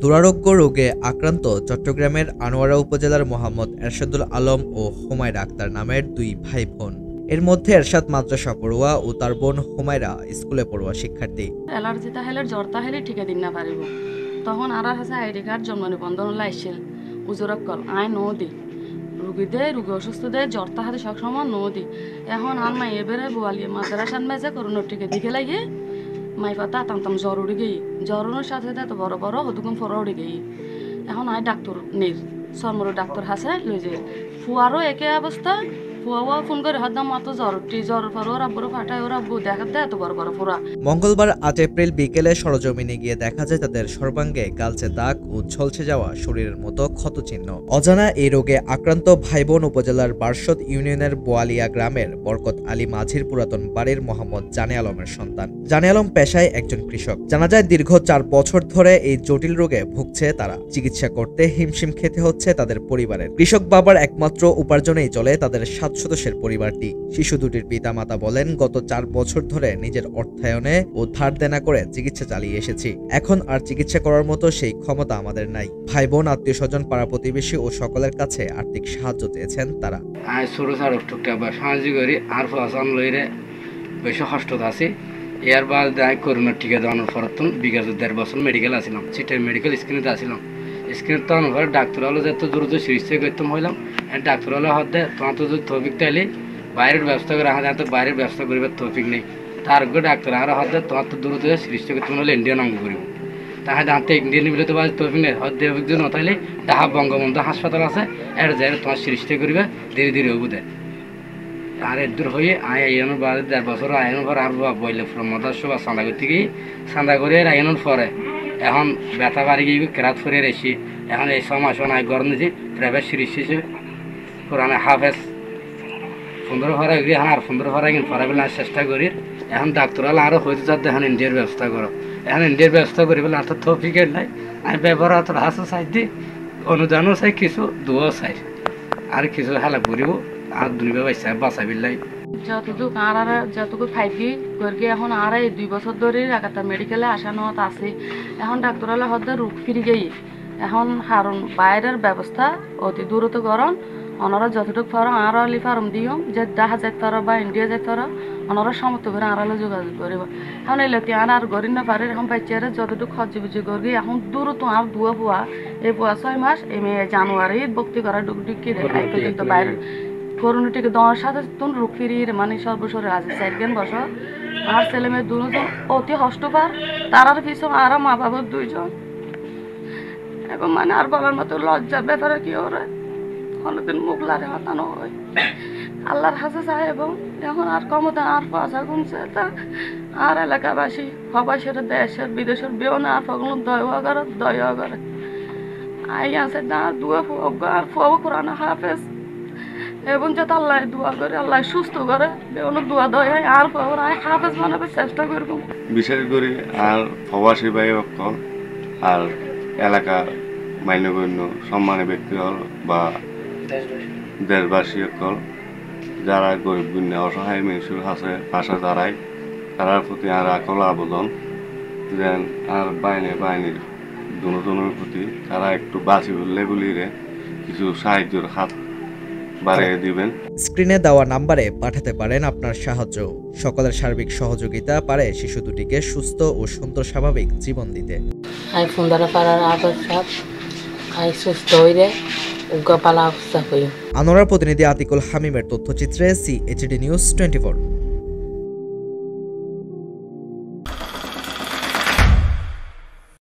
দুরারোগ্য রোগে আক্রান্ত চট্টগ্রামের আনোয়ারা উপজেলার মোহাম্মদ এরশাদুল আলম ও হুমায়রা আক্তার নামের দুই ভাই বোন। এর মধ্যে এরশাদ মাদ্রাসা পড়ুয়া ও তার বোন হুমায়রা স্কুলে পড়ুয়া শিক্ষার্থী। এলার্জি তাহলে জ্বর তাহলে ঠিকা দিন না পারিব তখন আর আছে আইডি কার্ড জন্ম নিবন্ধন লাইছিল উজুরক কল আয় নদী রুগী অসুস্থ দেয় জ্বর তাহাতে সবসময় নদী এখন আর মাই এবারে বোয়ালি মাদ্রাসান মেজে করোনার টিকে দিকে লাগে মাই পাতা টানতাম জ্বর উড়ে গেই জ্বরের সাথে এত বড় বড় হদুকম ফর উড়ে গেই এখন আয় ডাক্তার নেই সরমর ডাক্তার হাসে লই যে ফুয়ারও একে অবস্থা ফুয়াও ফোন করে হদাম মত জ্বর পর ওরা বড় ফাটায় ওরা দেখাতে এত বড় বড় ফুরা। মঙ্গলবার ৮ এপ্রিল বিকেলে সরজমিনে গিয়ে দেখা যায় তাদের সর্বাঙ্গে গালচে দাগ ও ঝলসে যাওয়া শরীরের মতো ক্ষতচিহ্ন। অজানা এই রোগে আক্রান্ত ভাই বোন উপজেলার বারসদ ইউনিয়নের বোয়ালিয়া গ্রামের বরকত আলী মাঝির পুরাতন বাড়ির মোহাম্মদ জানে আলমের সন্তান। জানে আলম পেশায় একজন কৃষক। জানা যায় দীর্ঘ ৪ বছর ধরে এই জটিল রোগে ভুগছে তারা। চিকিৎসা করতে হিমশিম খেতে হচ্ছে তাদের পরিবারের। কৃষক বাবার একমাত্র উপার্জনেই চলে তাদের ৭ সদস্যের পরিবারটি। শিশু দুটির পিতামাতা বলেন, গত ৪ বছর ধরে নিজের অর্থায়নে ও ধার দেনা করে চিকিৎসা চালিয়ে এসেছি। এখন আর চিকিৎসা করার মতো সেই ক্ষমতা আমাদের নাই। ভাই বোন, আত্মীয় স্বজন, পাড়া প্রতিবেশী ও সকলের কাছে আর্থিক সাহায্য চেয়েছেন তারা। এর বাদ করোনার টিকা দেওয়ানোর পর বিগত ১.৫ বছর মেডিকেল আসলাম, সিটের মেডিকেল স্ক্রিনে আসলাম। স্ক্রিনে তো অনুভব ডাক্তার হলো যত দ্রুত চিকিৎসা করতাম হইলাম। ডাক্তার হলে হতে তোমার তো যদি তৌফিক তাইলে বাইরের ব্যবস্থা করে আমাদের তো বাইরের ব্যবস্থা করিবার তৌফিক নেই। তার ডাক্তার আর হতে তোমার তো দ্রুত চিকিৎসা করতে হলে ইন্ডিয়ান অঙ্গ করিব। তাহলে দাঁতে ইন্ডিয়ান মিলে তো তৌফিক নেই হতে অভিযোগ নথাইলে ডাহা বঙ্গবন্ধু হাসপাতাল আছে এর যাই তোমার চিকিৎসা করিবা ধীরে ধীরে হবু দেয়। আর এদূর হয়ে আইনের বাদে ১.৫ বছর আইনের পর আর বইলে মদার্স বা চাঁদা করতে গিয়ে চাঁদা করে আইনের পরে এখন ব্যথা বাড়ি গিয়ে কেরাত ফরে রেসি। এখন এই ৬ মাস আয় গরম দিয়েছি প্রাইভেট সিরিজ কোরআনে হাফেজ ১৫ ফরা গিয়ে এখন আর ১৫ ফরা কিন্তু ফরাবেলা চেষ্টা করি। এখন ডাক্তার হলে আরও হইতে যাতে এখন ইন্ডিয়ার ব্যবস্থা করো। এখন ইন্ডিয়ার ব্যবস্থা করি বলে আর তো তৌফিকের নাই। আমি ব্যবহার হাতের হাসও চাই দিই, অনুদানও চাই, কিছু দুও চাই, আর কিছু হেলা করিব আর দুনিয়া বাঁচাবিল্লাই যতটুকু আর যতটুকু ফাইভি করি এখন আর এই ২ বছর ধরে রাখাতাম মেডিকেলে আসানো আছে। এখন ডাক্তার হলে হয়তো রোগ ফিরে গেই এখন হারুন বাইরের ব্যবস্থা অতি দূরত গরম ওনারা যতটুকু ফারম আর আলি ফার্ম দিও যে দেখা যায় তারা বা ইন্ডিয়া যায় তারা ওনারা সমর্থ করে আড়ালে যোগাযোগ করিব। এখন এই লোক আর গড়ি না পারে এখন বাচ্চারা যতটুকু খরচ বুঝি করি এখন দূরত আর দুয়া পোয়া এই পোয়া ৬ মাস এই জানুয়ারি ভক্তি করা ডুকি দেখাই পর্যন্ত বাইরে করোনা টিকে দেওয়ার সাথে তুমি রোগ ফিরিয়ে মানে সর্বশরে আছে ৪ বছর। আর ছেলে মেয়ে দুজন অতি হষ্টপার, তারার পিছনে আর মা বাবার ২ জন এবং মানে আর বলার মতো লজ্জার ব্যাপারে কি ওরা কোনোদিন মুখ লারে হাতানো হয় আল্লাহর হাসে চায়। এবং এখন আর ক্ষমতা আর পয়সা কমছে তা আর এলাকাবাসী সবাই সেটা দেশের বিদেশের বেও না আর ফগল দয়া করে আই আছে না দুয়া ফুয়া আর ফুয়াও কোরআন হাফেজ এবং যাতে আল্লাহ দোয়া করে আল্লাহ সুস্থ করে বেউনো দোয়া দয় আর ফুয়ার আয় হাফেজ বানাবে চেষ্টা করব। বিশেষ করে আর প্রবাসী ভাই অকল আর এলাকার মান্যগণ্য সম্মানী ব্যক্তি বা দেশবাসী অকল যারা গরিব গুণে অসহায় মানুষের আছে পাশে দাঁড়ায় তার প্রতি আর আকল আবেদন যেন আর বাহিনীর দুজনের প্রতি তারা একটু বাঁচি বললে গুলিরে কিছু সাহায্যের হাত বাড়িয়ে দিবেন। স্ক্রিনে দেওয়া নাম্বারে পাঠাতে পারেন আপনার সাহায্য। সকলের সার্বিক সহযোগিতা পারে শিশু দুটিকে সুস্থ ও সুন্দর স্বাভাবিক জীবন দিতে। আনোয়ারার প্রতিনিধি আতিকুল হামিমের তথ্যচিত্রে CHD নিউজ 24।